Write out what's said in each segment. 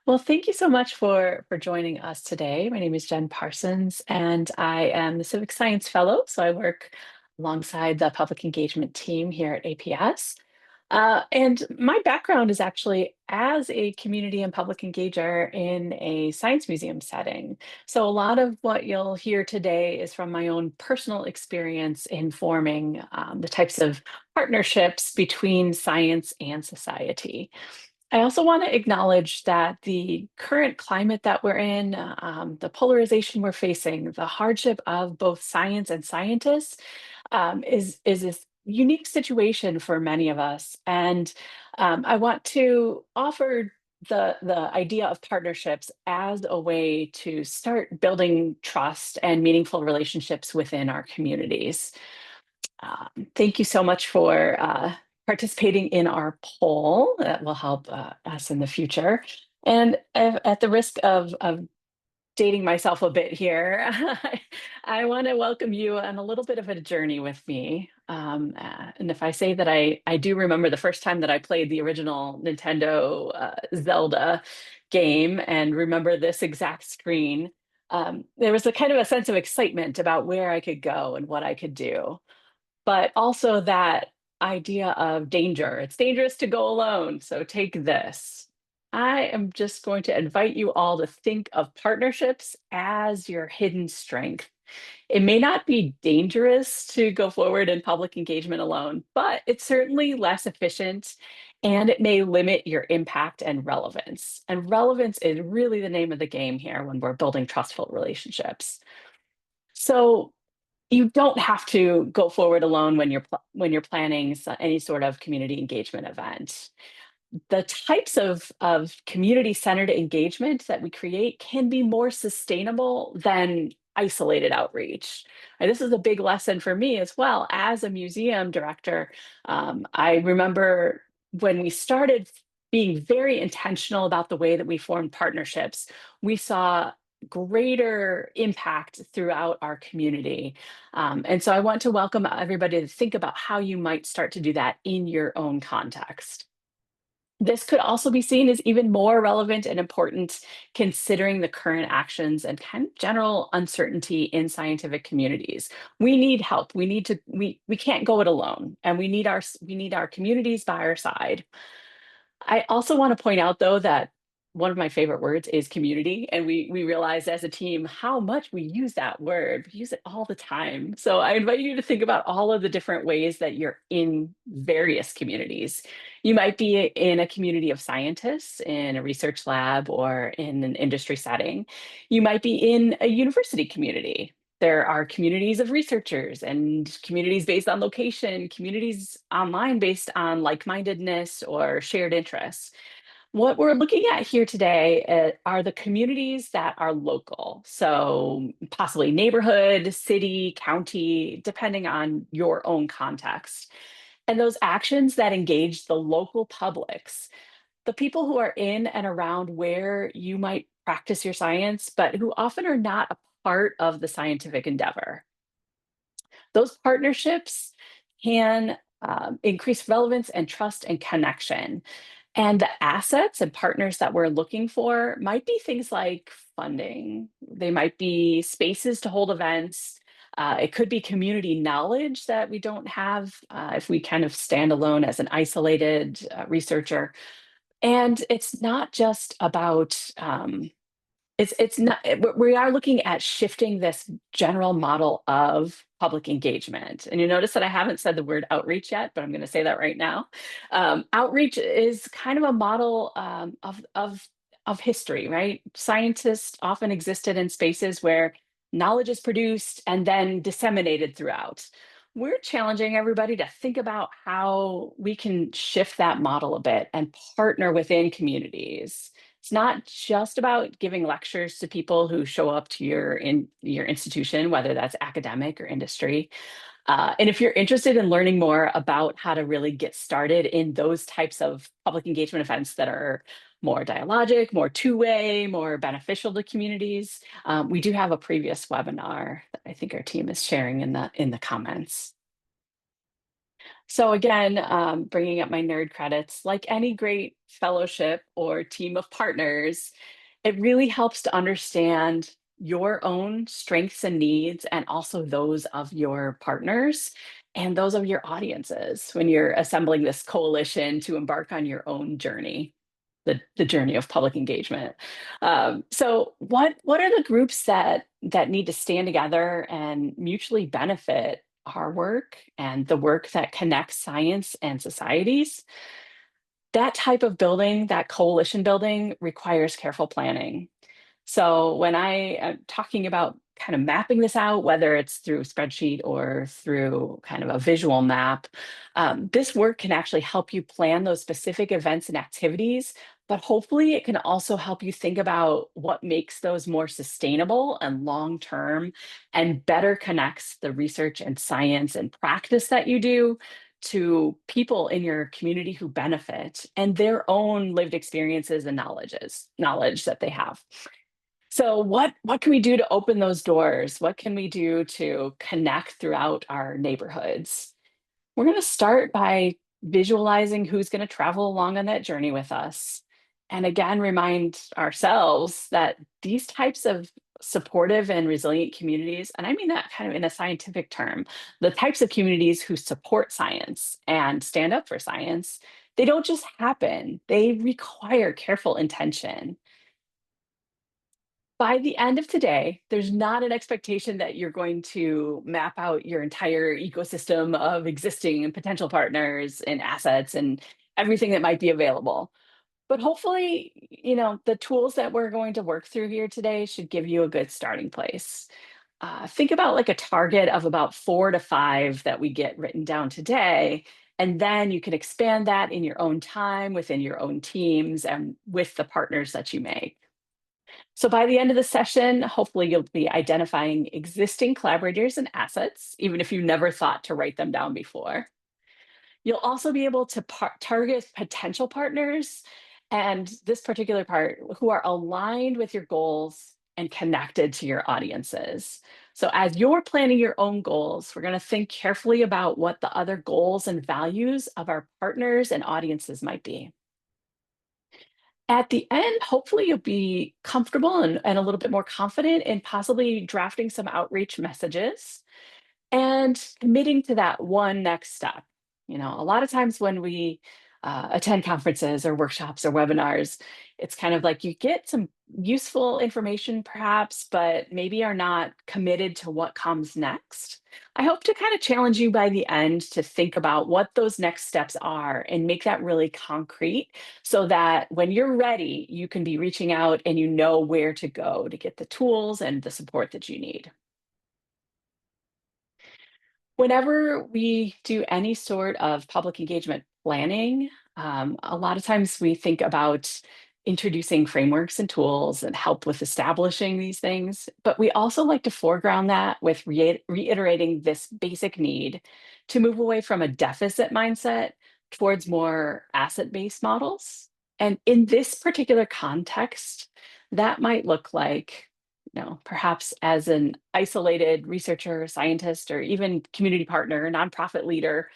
Well, thank you so much for joining us today. My name is Jen Parsons, and I am the Civic Science Fellow. So I work alongside the public engagement team here at APS. And my background is actually as a community and public engager in a science museum setting. So a lot of what you'll hear today is from my own personal experience in forming the types of partnerships between science and society. I also want to acknowledge that the current climate that we're in, the polarization we're facing, the hardship of both science and scientists, is this unique situation for many of us. And I want to offer the idea of partnerships as a way to start building trust and meaningful relationships within our communities. Thank you so much for participating in our poll. That will help us in the future. And at the risk of dating myself a bit here, I want to welcome you on a little bit of a journey with me. And if I say that I do remember the first time that I played the original Nintendo Zelda game and remember this exact screen, there was a kind of a sense of excitement about where I could go and what I could do, but also that idea of danger. It's dangerous to go alone, so take this. I am just going to invite you all to think of partnerships as your hidden strength. It may not be dangerous to go forward in public engagement alone, but it's certainly less efficient and it may limit your impact and relevance. And relevance is really the name of the game here when we're building trustful relationships. So, you don't have to go forward alone when you're planning any sort of community engagement event. The types of community-centered engagement that we create can be more sustainable than isolated outreach. And this is a big lesson for me as well as a museum director. I remember when we started being very intentional about the way that we formed partnerships, we saw greater impact throughout our community. And so I want to welcome everybody to think about how you might start to do that in your own context. This could also be seen as even more relevant and important considering the current actions and kind of general uncertainty in scientific communities. We need help. We can't go it alone, and we need our communities by our side. I also want to point out, though, that one of my favorite words is community, and we realize as a team how much we use that word. We use it all the time. So I invite you to think about all of the different ways that you're in various communities. You might be in a community of scientists, in a research lab, or in an industry setting. You might be in a university community. There are communities of researchers and communities based on location, communities online based on like-mindedness or shared interests. What we're looking at here today are the communities that are local. So possibly neighborhood, city, county, depending on your own context. And those actions that engage the local publics, the people who are in and around where you might practice your science, but who often are not a part of the scientific endeavor. Those partnerships can increase relevance and trust and connection. And the assets and partners that we're looking for might be things like funding, they might be spaces to hold events. It could be community knowledge that we don't have if we kind of stand alone as an isolated researcher. And it's not just about it's not we are looking at shifting this general model of public engagement. And you notice that I haven't said the word outreach yet, but I'm going to say that right now. Outreach is kind of a model of history, right? Scientists often existed in spaces where knowledge is produced and then disseminated throughout. We're challenging everybody to think about how we can shift that model a bit and partner within communities. It's not just about giving lectures to people who show up to your institution, whether that's academic or industry. And if you're interested in learning more about how to really get started in those types of public engagement events that are more dialogic, more two-way, more beneficial to communities, we do have a previous webinar that I think our team is sharing in the comments. So again, bringing up my nerd credits, like any great fellowship or team of partners, it really helps to understand your own strengths and needs and also those of your partners and those of your audiences when you're assembling this coalition to embark on your own journey, the journey of public engagement. So what are the groups that need to stand together and mutually benefit our work and the work that connects science and societies? That type of building, that coalition building, requires careful planning. So when I am talking about kind of mapping this out, whether it's through a spreadsheet or through kind of a visual map, this work can actually help you plan those specific events and activities, but hopefully it can also help you think about what makes those more sustainable and long-term and better connects the research and science and practice that you do to people in your community who benefit and their own lived experiences and knowledge that they have. So what can we do to open those doors? What can we do to connect throughout our neighborhoods? We're going to start by visualizing who's going to travel along on that journey with us. And again, remind ourselves that these types of supportive and resilient communities, and I mean that kind of in a scientific term, the types of communities who support science and stand up for science, they don't just happen, they require careful intention. By the end of today, there's not an expectation that you're going to map out your entire ecosystem of existing and potential partners and assets and everything that might be available. But hopefully, the tools that we're going to work through here today should give you a good starting place. Think about like a target of about 4 to 5 that we get written down today. And then you can expand that in your own time, within your own teams, and with the partners that you make. So by the end of the session, hopefully you'll be identifying existing collaborators and assets, even if you never thought to write them down before. You'll also be able to target potential partners and this particular part who are aligned with your goals and connected to your audiences. So as you're planning your own goals, we're going to think carefully about what the other goals and values of our partners and audiences might be. At the end, hopefully you'll be comfortable and a little bit more confident in possibly drafting some outreach messages and committing to that one next step. A lot of times when we attend conferences or workshops or webinars, it's kind of like you get some useful information perhaps, but maybe are not committed to what comes next. I hope to kind of challenge you by the end to think about what those next steps are and make that really concrete so that when you're ready, you can be reaching out and you know where to go to get the tools and the support that you need. Whenever we do any sort of public engagement planning, a lot of times we think about introducing frameworks and tools and help with establishing these things. But we also like to foreground that with reiterating this basic need to move away from a deficit mindset towards more asset based models. And in this particular context, that might look like perhaps as an isolated researcher, scientist, or even community partner, nonprofit leader,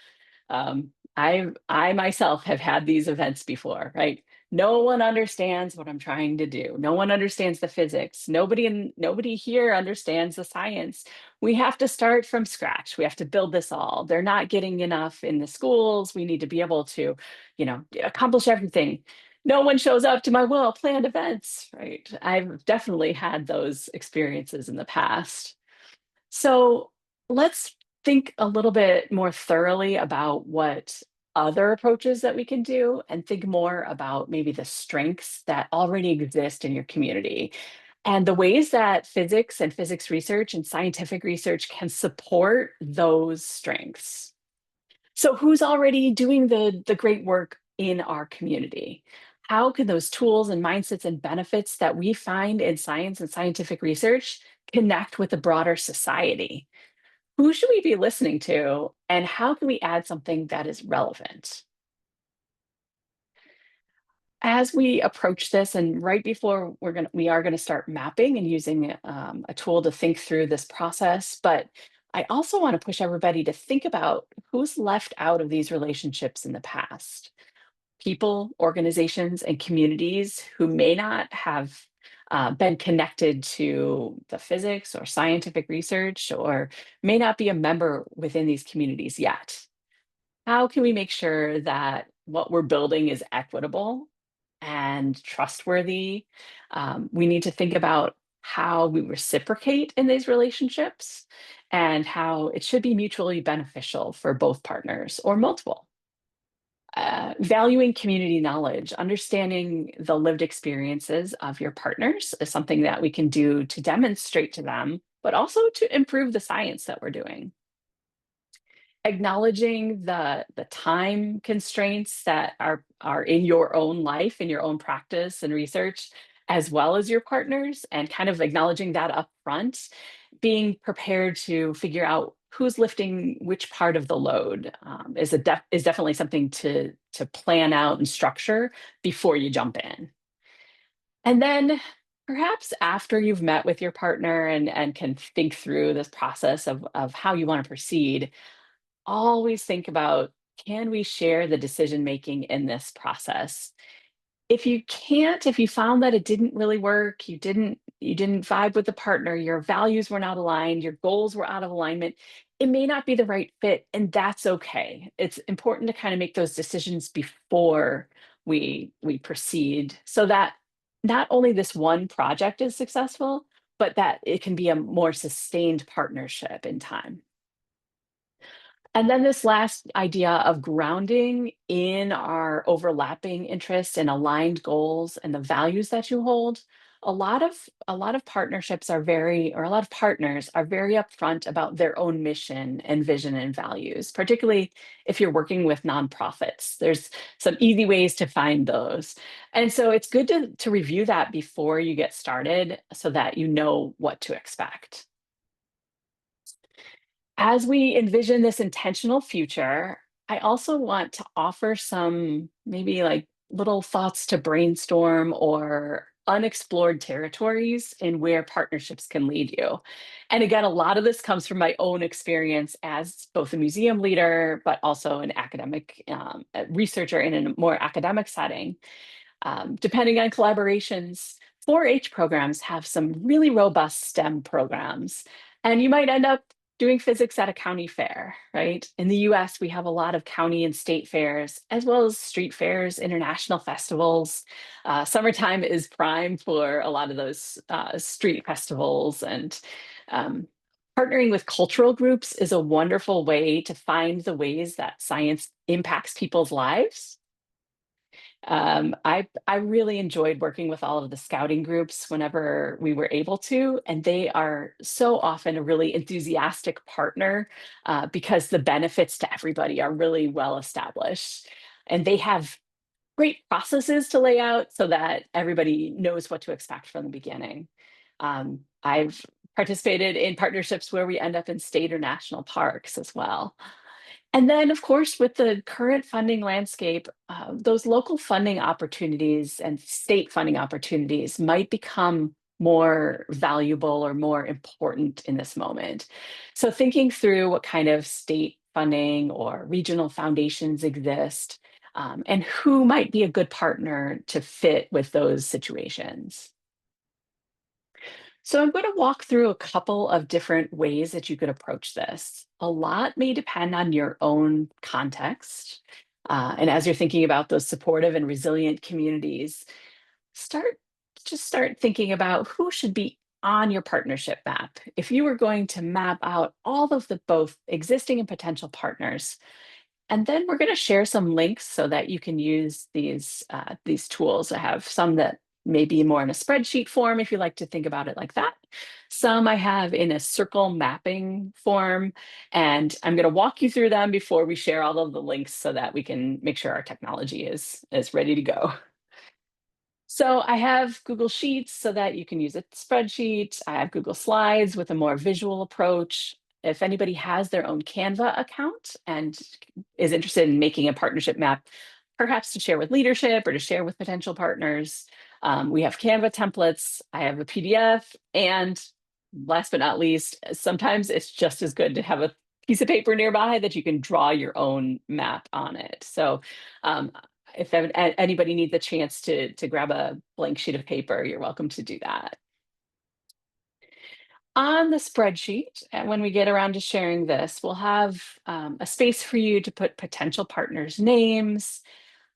I myself have had these events before, right? No one understands what I'm trying to do. No one understands the physics. Nobody here understands the science. We have to start from scratch. We have to build this all. They're not getting enough in the schools. We need to be able to, accomplish everything. No one shows up to my well-planned events, right? I've definitely had those experiences in the past. So let's think a little bit more thoroughly about what other approaches that we can do and think more about maybe the strengths that already exist in your community and the ways that physics and physics research and scientific research can support those strengths. So who's already doing the great work in our community? How can those tools and mindsets and benefits that we find in science and scientific research connect with the broader society? Who should we be listening to, and how can we add something that is relevant? As we approach this, and right before we are gonna start mapping and using a tool to think through this process, but I also want to push everybody to think about who's left out of these relationships in the past. People, organizations, and communities who may not have been connected to the physics or scientific research or may not be a member within these communities yet. How can we make sure that what we're building is equitable and trustworthy? We need to think about how we reciprocate in these relationships and how it should be mutually beneficial for both partners or multiple. Valuing community knowledge, understanding the lived experiences of your partners is something that we can do to demonstrate to them, but also to improve the science that we're doing. Acknowledging the time constraints that are in your own life, in your own practice and research, as well as your partners, and kind of acknowledging that up front, being prepared to figure out who's lifting which part of the load, is definitely something to plan out and structure before you jump in. And then perhaps after you've met with your partner and can think through this process of how you want to proceed, always think about, can we share the decision making in this process? If you can't, if you found that it didn't really work, you didn't vibe with the partner, your values were not aligned, your goals were out of alignment, it may not be the right fit, and that's okay. It's important to kind of make those decisions before we proceed so that not only this one project is successful, but that it can be a more sustained partnership in time. And then this last idea of grounding in our overlapping interests and aligned goals and the values that you hold. A lot of partnerships are very, or a lot of partners are very upfront about their own mission and vision and values, particularly if you're working with nonprofits. There's some easy ways to find those. And so it's good to review that before you get started so that you know what to expect. As we envision this intentional future, I also want to offer some maybe like little thoughts to brainstorm or unexplored territories in where partnerships can lead you. And again, a lot of this comes from my own experience as both a museum leader, but also an academic researcher in a more academic setting. Depending on collaborations, 4-H programs have some really robust STEM programs, and you might end up doing physics at a county fair, right? In the US, we have a lot of county and state fairs, as well as street fairs, international festivals. Summertime is prime for a lot of those street festivals, and um, partnering with cultural groups is a wonderful way to find the ways that science impacts people's lives. I really enjoyed working with all of the scouting groups whenever we were able to, and they are so often a really enthusiastic partner because the benefits to everybody are really well established, and they have great processes to lay out so that everybody knows what to expect from the beginning. I've participated in partnerships where we end up in state or national parks as well. And then, of course, with the current funding landscape, those local funding opportunities and state funding opportunities might become more valuable or more important in this moment. So, thinking through what kind of state funding or regional foundations exist, and who might be a good partner to fit with those situations. So I'm going to walk through a couple of different ways that you could approach this. A lot may depend on your own context. And as you're thinking about those supportive and resilient communities, start start thinking about who should be on your partnership map. If you were going to map out all of the both existing and potential partners, and then we're going to share some links so that you can use these tools. I have some that may be more in a spreadsheet form if you like to think about it like that. Some I have in a circle mapping form, and I'm going to walk you through them before we share all of the links so that we can make sure our technology is ready to go. So I have Google Sheets so that you can use a spreadsheet. I have Google Slides with a more visual approach. If anybody has their own Canva account and is interested in making a partnership map, perhaps to share with leadership or to share with potential partners, we have Canva templates. I have a PDF, and last but not least, sometimes it's just as good to have a piece of paper nearby that you can draw your own map on it. So um, if anybody needs a chance to grab a blank sheet of paper, you're welcome to do that. On the spreadsheet, and when we get around to sharing this, we'll have a space for you to put potential partners' names.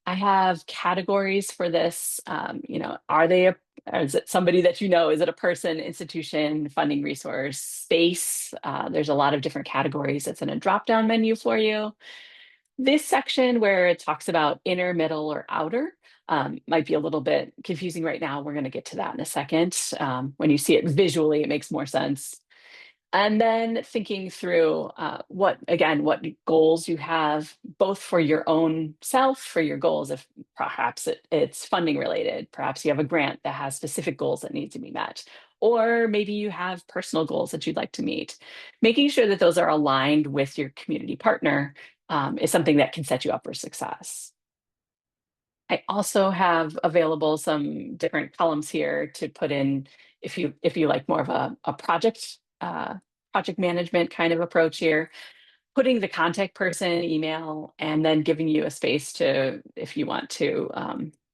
I have categories for this. Are they or is it somebody that you know? Is it a person, institution, funding resource, space? There's a lot of different categories that's in a drop-down menu for you. This section where it talks about inner, middle, or outer might be a little bit confusing right now. We're going to get to that in a second. When you see it visually, it makes more sense. And then thinking through what goals you have, both for your own self, for your goals, if perhaps it's funding related, perhaps you have a grant that has specific goals that need to be met, or maybe you have personal goals that you'd like to meet. Making sure that those are aligned with your community partner is something that can set you up for success. I also have available some different columns here to put in if you like more of a project management kind of approach here, putting the contact person, email, and then giving you a space to, if you want to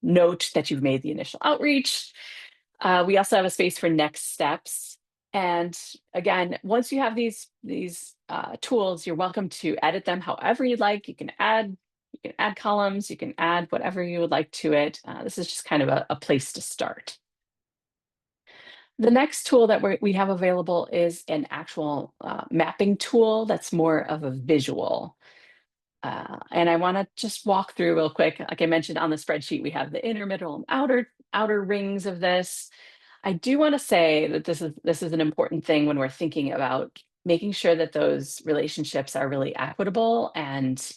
note that you've made the initial outreach. We also have a space for next steps. And again, once you have these tools, you're welcome to edit them however you'd like. You can add columns, you can add whatever you would like to it. This is just kind of a place to start. The next tool that we have available is an actual mapping tool that's more of a visual. And I want to just walk through real quick. Like I mentioned on the spreadsheet, we have the inner, middle, and outer rings of this. I do want to say that this is an important thing when we're thinking about making sure that those relationships are really equitable and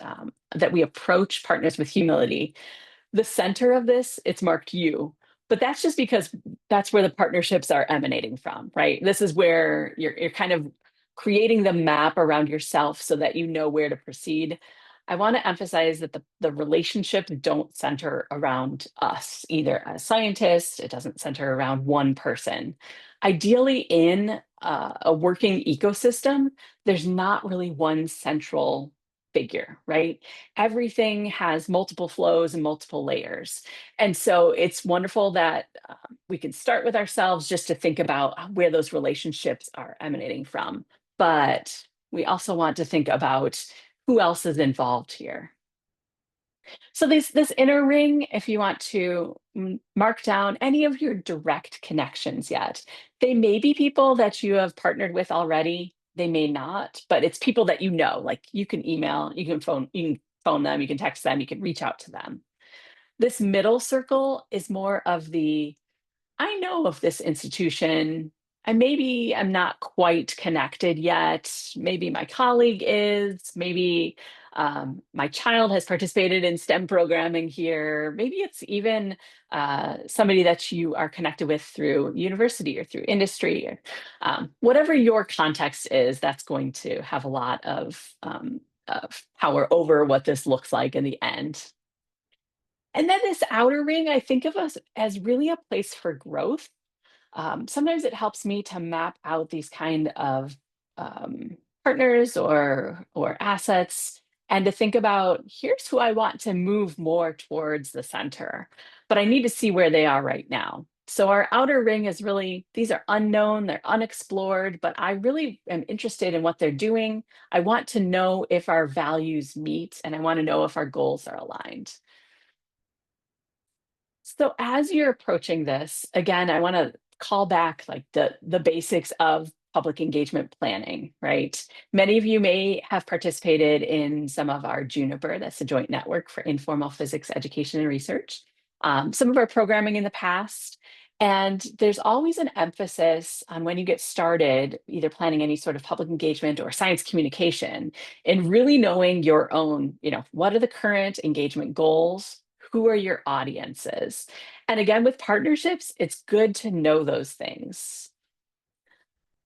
that we approach partners with humility. The center of this, it's marked you, but that's just because that's where the partnerships are emanating from, right? This is where you're kind of creating the map around yourself so that you know where to proceed. I want to emphasize that the relationships don't center around us either as scientists. It doesn't center around one person. Ideally, in a working ecosystem, there's not really one central figure, right? Everything has multiple flows and multiple layers. And so it's wonderful that we can start with ourselves just to think about where those relationships are emanating from. But we also want to think about who else is involved here. So this inner ring, if you want to mark down any of your direct connections yet, they may be people that you have partnered with already. They may not, but it's people that you know, like you can email, you can phone them, you can text them, you can reach out to them. This middle circle is more of the I know of this institution. I'm not quite connected yet. Maybe my colleague is. Maybe my child has participated in STEM programming here. Maybe it's even somebody that you are connected with through university or through industry. Whatever your context is, that's going to have a lot of power over what this looks like in the end. And then this outer ring, I think of us as really a place for growth. Sometimes it helps me to map out these kind of partners or assets and to think about here's who I want to move more towards the center, but I need to see where they are right now. So our outer ring is really, these are unknown, they're unexplored, but I really am interested in what they're doing. I want to know if our values meet and I want to know if our goals are aligned. So as you're approaching this, again, I want to call back like the basics of public engagement planning, right? Many of you may have participated in some of our Juniper, that's the Joint Network for Informal Physics Education and Research, some of our programming in the past. And there's always an emphasis on when you get started, either planning any sort of public engagement or science communication, and really knowing your own, what are the current engagement goals? Who are your audiences? And again, with partnerships, it's good to know those things.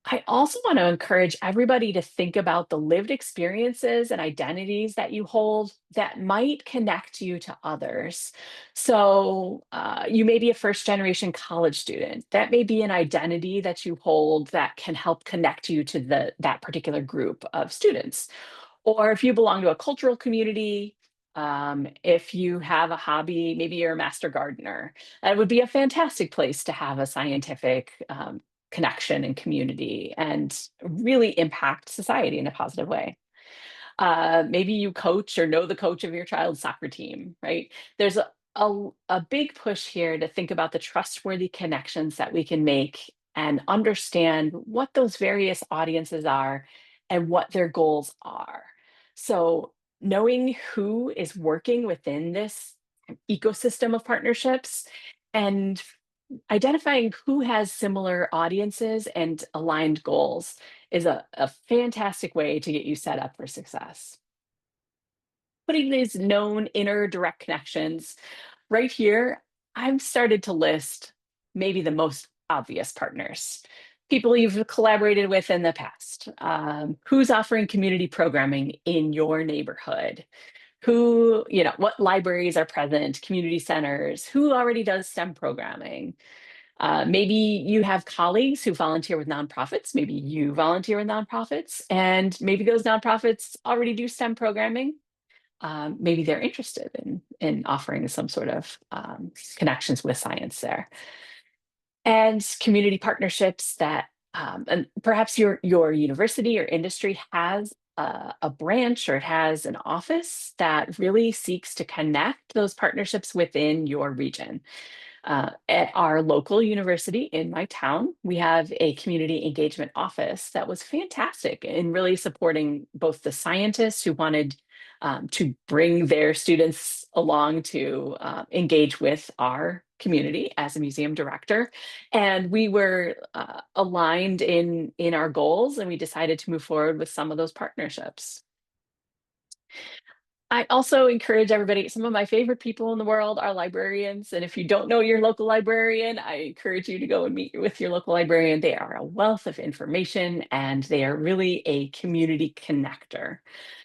I also want to encourage everybody to think about the lived experiences and identities that you hold that might connect you to others. So, you may be a first generation college student. That may be an identity that you hold that can help connect you to that particular group of students. Or if you belong to a cultural community, if you have a hobby, maybe you're a master gardener, that would be a fantastic place to have a scientific connection and community and really impact society in a positive way. Maybe you coach or know the coach of your child's soccer team, right? There's a big push here to think about the trustworthy connections that we can make and understand what those various audiences are and what their goals are. So, knowing who is working within this ecosystem of partnerships and identifying who has similar audiences and aligned goals is a fantastic way to get you set up for success. Putting these known inner direct connections right here, I've started to list maybe the most obvious partners. People you've collaborated with in the past. Who's offering community programming in your neighborhood? What libraries are present, community centers, who already does STEM programming? Maybe you have colleagues who volunteer with nonprofits. Maybe you volunteer with nonprofits, and maybe those nonprofits already do STEM programming. Maybe they're interested in offering some sort of connections with science there, and community partnerships that, and perhaps your university or industry has a branch or it has an office that really seeks to connect those partnerships within your region. At our local university in my town, we have a community engagement office that was fantastic in really supporting both the scientists who wanted to bring their students along to engage with our community as a museum director, and we were aligned in our goals, and we decided to move forward with some of those partnerships. I also encourage everybody, some of my favorite people in the world are librarians. And if you don't know your local librarian, I encourage you to go and meet with your local librarian. They are a wealth of information and they are really a community connector.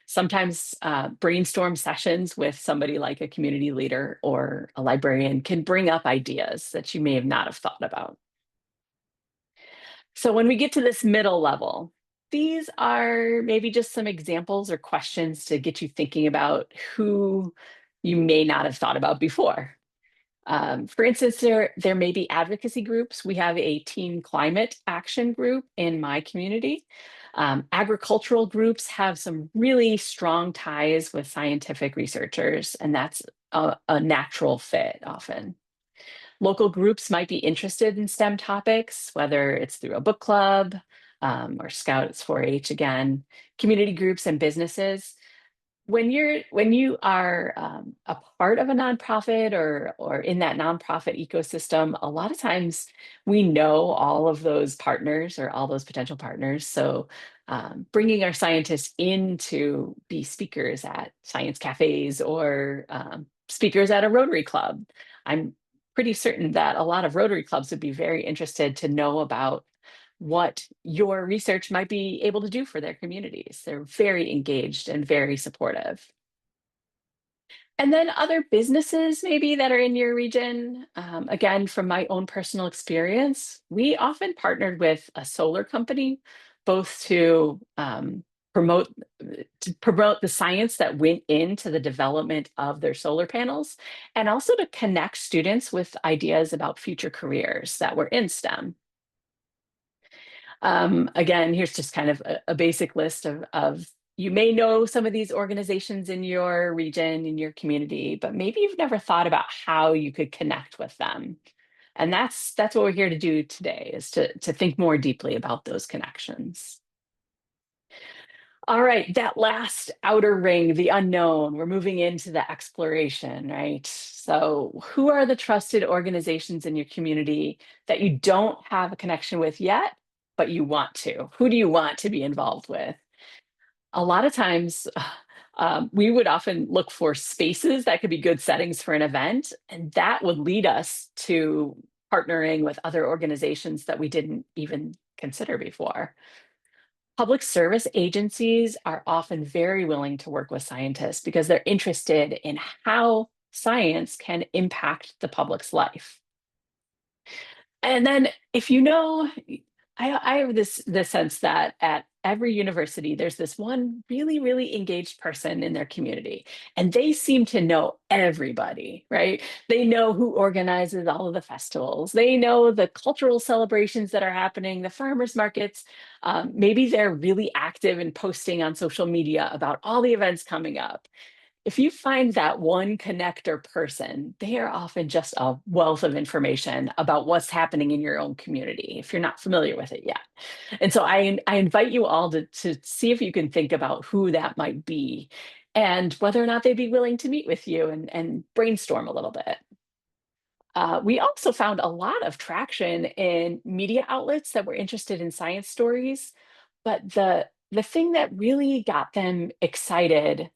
Sometimes brainstorm sessions with somebody like a community leader or a librarian can bring up ideas that you may have not have thought about. So when we get to this middle level, these are maybe just some examples or questions to get you thinking about who you may not have thought about before. For instance, there may be advocacy groups. We have a teen climate action group in my community. Agricultural groups have some really strong ties with scientific researchers, and that's a natural fit often. Local groups might be interested in STEM topics, whether it's through a book club or Scouts 4-H again, community groups and businesses. When you are a part of a nonprofit or in that nonprofit ecosystem, a lot of times we know all of those partners or all those potential partners. So bringing our scientists in to be speakers at science cafes or speakers at a Rotary Club, I'm pretty certain that a lot of Rotary Clubs would be very interested to know about what your research might be able to do for their communities. They're very engaged and very supportive. And then other businesses maybe that are in your region. Again, from my own personal experience, we often partnered with a solar company, both promote to promote the science that went into the development of their solar panels, and also to connect students with ideas about future careers that were in STEM. Again, here's just kind of a basic list of you may know some of these organizations in your region, in your community, but maybe you've never thought about how you could connect with them. And that's what we're here to do today, is to think more deeply about those connections. All right, that last outer ring, the unknown, we're moving into the exploration, right? So, who are the trusted organizations in your community that you don't have a connection with yet, but you want to? Who do you want to be involved with? A lot of times, we would often look for spaces that could be good settings for an event, and that would lead us to partnering with other organizations that we didn't even consider before. Public service agencies are often very willing to work with scientists because they're interested in how science can impact the public's life. And then if you know, I have this sense that at every university, there's this one really, really engaged person in their community, and they seem to know everybody, right? They know who organizes all of the festivals. They know the cultural celebrations that are happening, the farmers markets. Maybe they're really active in posting on social media about all the events coming up. If you find that one connector person, they are often just a wealth of information about what's happening in your own community if you're not familiar with it yet. And so I invite you all to see if you can think about who that might be and whether or not they'd be willing to meet with you and brainstorm a little bit. We also found a lot of traction in media outlets that were interested in science stories, but the thing that really got them excited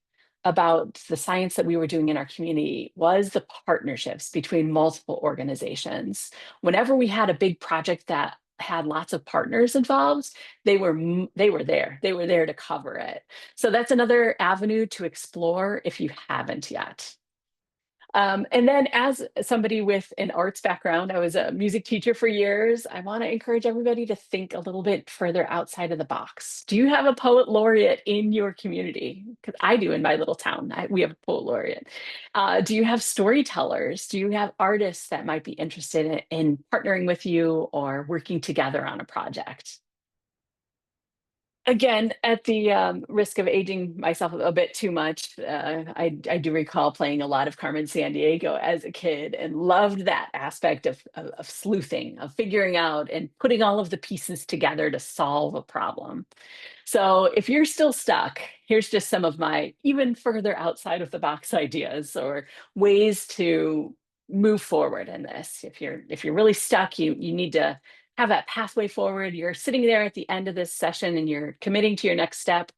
about the science that we were doing in our community was the partnerships between multiple organizations. Whenever we had a big project that had lots of partners involved, they were there. They were there to cover it. So that's another avenue to explore if you haven't yet. And then as somebody with an arts background, I was a music teacher for years. I want to encourage everybody to think a little bit further outside of the box. Do you have a poet laureate in your community? Because I do in my little town. We have a poet laureate. Do you have storytellers? Do you have artists that might be interested in partnering with you or working together on a project? Again, at the risk of aging myself a bit too much, I do recall playing a lot of Carmen Sandiego as a kid and loved that aspect of sleuthing, of figuring out and putting all of the pieces together to solve a problem. So if you're still stuck, here's just some of my even further outside of the box ideas or ways to move forward in this. If you're really stuck, you need to have that pathway forward. You're sitting there at the end of this session and you're committing to your next step.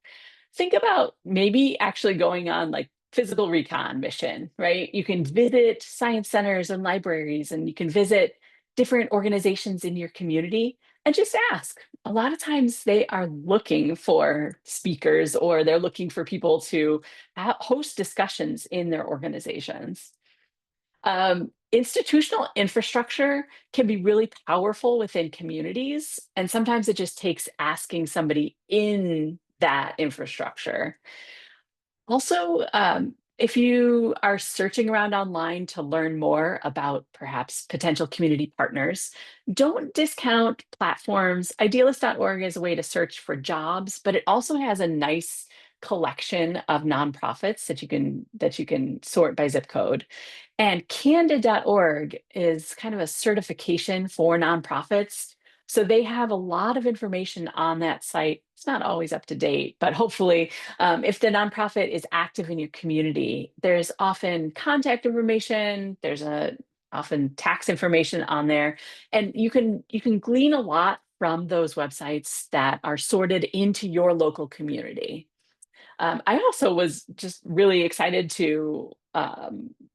Think about maybe actually going on like physical recon mission, right? You can visit science centers and libraries and you can visit different organizations in your community and just ask. A lot of times they are looking for speakers or they're looking for people to host discussions in their organizations. Institutional infrastructure can be really powerful within communities, and sometimes it just takes asking somebody in that infrastructure. Also, if you are searching around online to learn more about perhaps potential community partners, don't discount platforms. Idealist.org is a way to search for jobs, but it also has a nice collection of nonprofits that you can sort by zip code. And candid.org is kind of a certification for nonprofits. So they have a lot of information on that site. It's not always up to date, but hopefully if the nonprofit is active in your community, there's often contact information, there's often tax information on there, and you can glean a lot from those websites that are sorted into your local community. I also was just really excited to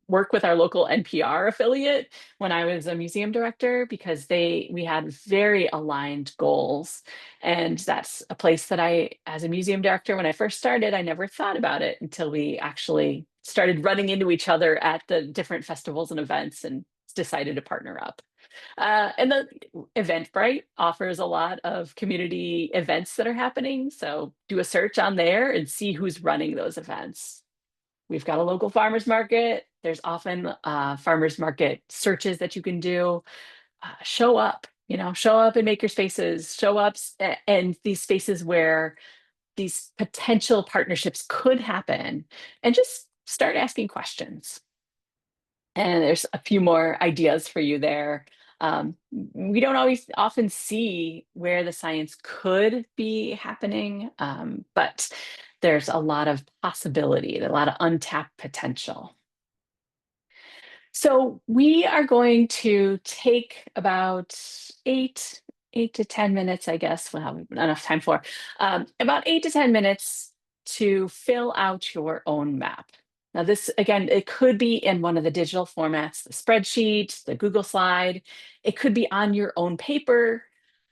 work with our local NPR affiliate when I was a museum director because we had very aligned goals. And that's a place that as a museum director, when I first started, I never thought about it until we actually started running into each other at the different festivals and events and decided to partner up. And the Eventbrite offers a lot of community events that are happening. So do a search on there and see who's running those events. We've got a local farmers market. There's often farmers market searches that you can do. Show up, show up and make your spaces, show up and these spaces where these potential partnerships could happen and just start asking questions. And there's a few more ideas for you there. We don't always often see where the science could be happening, but there's a lot of possibility, a lot of untapped potential. So we are going to take about eight to 10 minutes, I guess. We'll have enough time for about 8 to 10 minutes to fill out your own map. Now, this again, it could be in one of the digital formats, the spreadsheet, the Google slide. It could be on your own paper.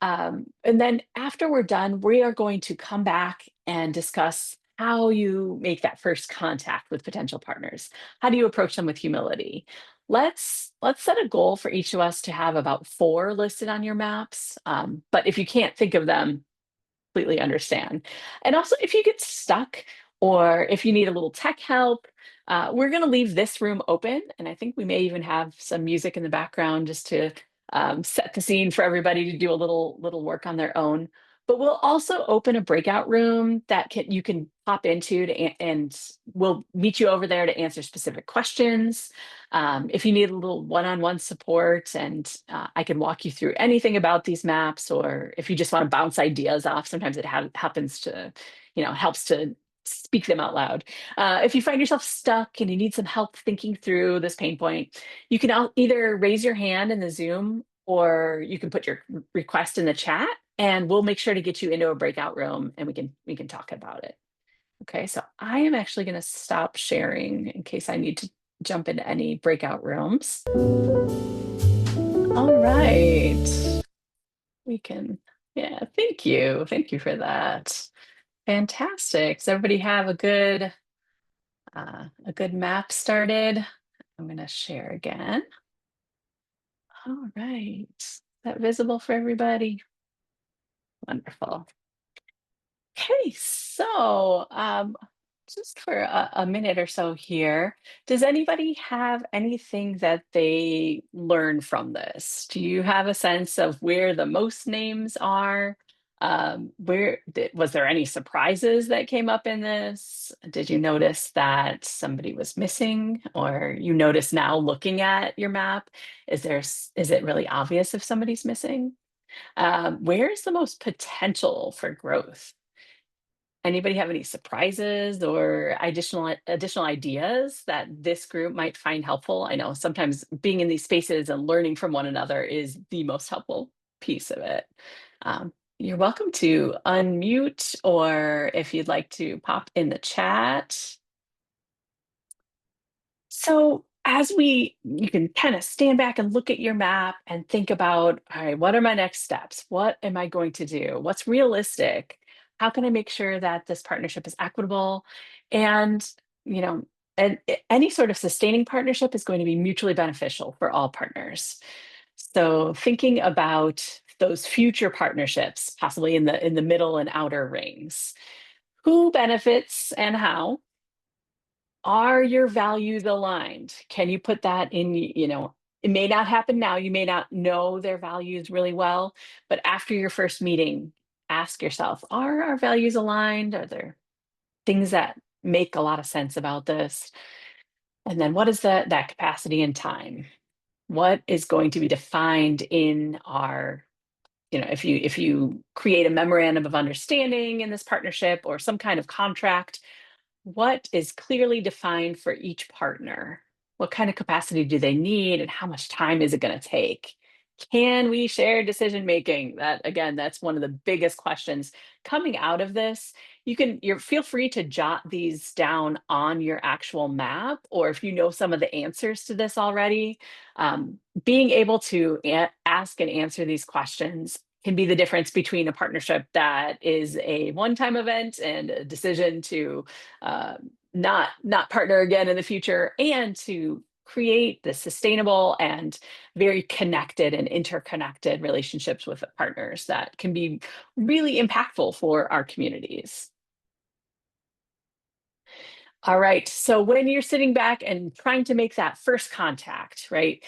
And then after we're done, we are going to come back and discuss how you make that first contact with potential partners. How do you approach them with humility? Let's set a goal for each of us to have about 4 listed on your maps. But if you can't think of them, completely understand. And also, if you get stuck or if you need a little tech help, we're going to leave this room open. And I think we may even have some music in the background just to set the scene for everybody to do a little work on their own. But we'll also open a breakout room that you can pop into and we'll meet you over there to answer specific questions. If you need a little one-on-one support, and I can walk you through anything about these maps, or if you just want to bounce ideas off, sometimes it happens to, helps to speak them out loud. If you find yourself stuck and you need some help thinking through this pain point, you can either raise your hand in the Zoom or you can put your request in the chat, and we'll make sure to get you into a breakout room and we can talk about it. Okay, so I am actually going to stop sharing in case I need to jump into any breakout rooms. All right. We can, yeah, thank you. Thank you for that. Fantastic. Does everybody have a good map started? I'm going to share again. All right. Is that visible for everybody? Wonderful. Okay, so just for a minute or so here, does anybody have anything that they learned from this? Do you have a sense of where the most names are? Was there any surprises that came up in this? Did you notice that somebody was missing, or you notice now looking at your map? Is it really obvious if somebody's missing? Where is the most potential for growth? Anybody have any surprises or additional ideas that this group might find helpful? I know sometimes being in these spaces and learning from one another is the most helpful piece of it. You're welcome to unmute, or if you'd like to pop in the chat. So you can kind of stand back and look at your map and think about, all right, what are my next steps? What am I going to do? What's realistic? How can I make sure that this partnership is equitable? And, you know, any sort of sustaining partnership is going to be mutually beneficial for all partners. So thinking about those future partnerships, possibly in the middle and outer rings, who benefits and how? Are your values aligned? Can you put that in, it may not happen now, you may not know their values really well, but after your first meeting, ask yourself, are our values aligned? Are there things that make a lot of sense about this? And then what is that capacity and time? What is going to be defined in our, if you create a memorandum of understanding in this partnership or some kind of contract, what is clearly defined for each partner? What kind of capacity do they need, and how much time is it going to take? Can we share decision making? That again, that's one of the biggest questions coming out of this. You're feel free to jot these down on your actual map, or if you know some of the answers to this already, being able to ask and answer these questions can be the difference between a partnership that is a one-time event and a decision to uh, not partner again in the future, and to create the sustainable and very connected and interconnected relationships with partners that can be really impactful for our communities. All right, so when you're sitting back and trying to make that first contact, right?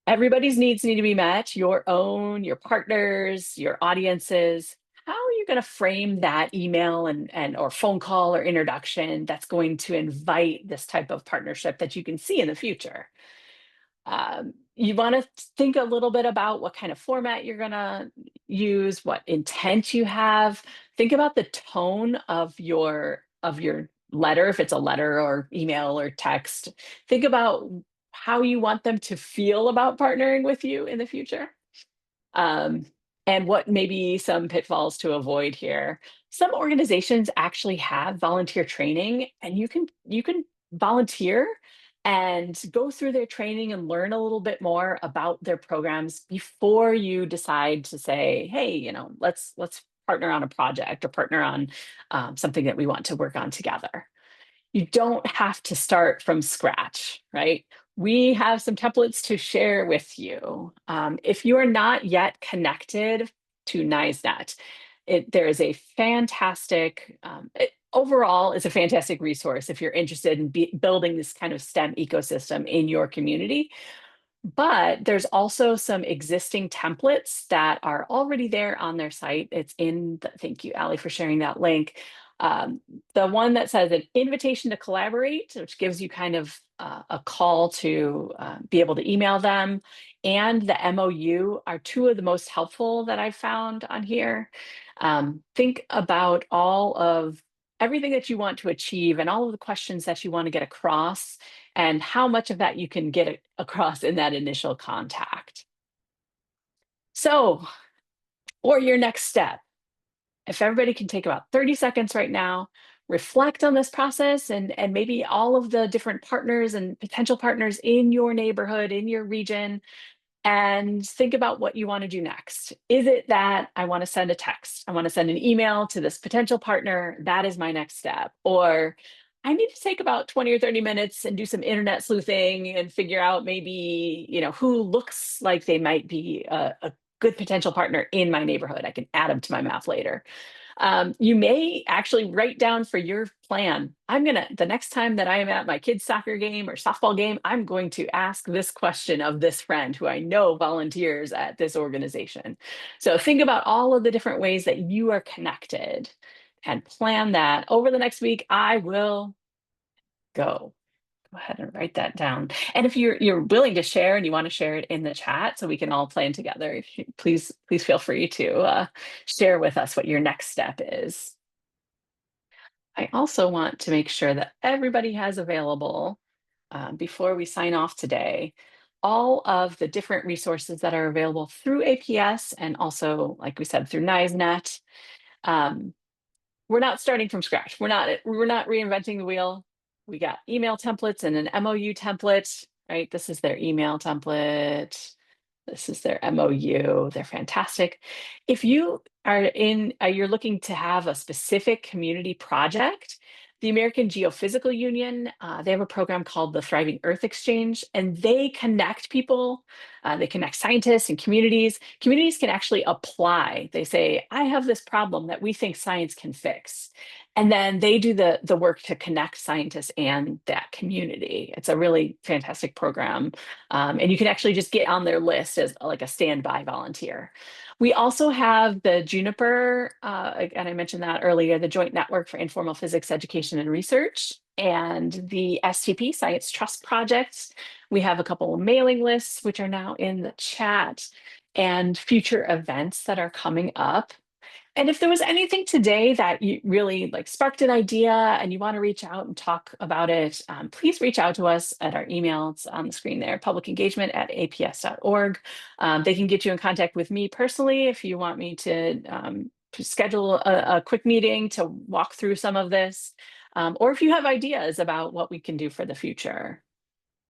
Everybody's needs need to be met, your own, your partners, your audiences. How are you going to frame that email and or phone call or introduction that's going to invite this type of partnership that you can see in the future? You want to think a little bit about what kind of format you're going to use, what intent you have. Think about the tone of your letter, if it's a letter or email or text. Think about how you want them to feel about partnering with you in the future. Um, and what maybe some pitfalls to avoid here. Some organizations actually have volunteer training, and you can volunteer and go through their training and learn a little bit more about their programs before you decide to say, hey, let's partner on a project or partner on something that we want to work on together. You don't have to start from scratch, right? We have some templates to share with you. If you are not yet connected to NISENet, there is a fantastic, overall, it's a fantastic resource if you're interested in building this kind of STEM ecosystem in your community. But there's also some existing templates that are already there on their site. It's thank you, Ali, for sharing that link. Um, the one that says an invitation to collaborate, which gives you kind of a call to be able to email them, and the MOU are two of the most helpful that I've found on here. Think about all of everything that you want to achieve and all of the questions that you want to get across and how much of that you can get across in that initial contact. So, or your next step, if everybody can take about 30 seconds right now, reflect on this process and maybe all of the different partners and potential partners in your neighborhood, in your region, and think about what you want to do next. Is it that I want to send a text? I want to send an email to this potential partner. That is my next step. Or I need to take about 20 or 30 minutes and do some internet sleuthing and figure out maybe, who looks like they might be a good potential partner in my neighborhood. I can add them to my map later. You may actually write down for your plan. The next time that I am at my kid's soccer game or softball game, I'm going to ask this question of this friend who I know volunteers at this organization. So think about all of the different ways that you are connected and plan that over the next week. I will go. Go ahead and write that down. And if you're willing to share and you want to share it in the chat so we can all plan together, please feel free to share with us what your next step is. I also want to make sure that everybody has available before we sign off today, all of the different resources that are available through APS and also, like we said, through NISENet. We're not starting from scratch. We're not reinventing the wheel. We got email templates and an MOU template, right? This is their email template. This is their MOU. They're fantastic. If you are you're looking to have a specific community project, the American Geophysical Union, they have a program called the Thriving Earth Exchange, and they connect people. They connect scientists and communities. Communities can actually apply. They say, I have this problem that we think science can fix. And then they do the work to connect scientists and that community. It's a really fantastic program. And you can actually just get on their list as like a standby volunteer. We also have the Juniper, and I mentioned that earlier, the Joint Network for Informal Physics Education and Research, and the STP, Science Trust Project. We have a couple of mailing lists, which are now in the chat, and future events that are coming up. And if there was anything today that you really sparked an idea and you want to reach out and talk about it, please reach out to us at our email. It's on the screen there, publicengagement@aps.org. They can get you in contact with me personally if you want me to schedule a quick meeting to walk through some of this, or if you have ideas about what we can do for the future.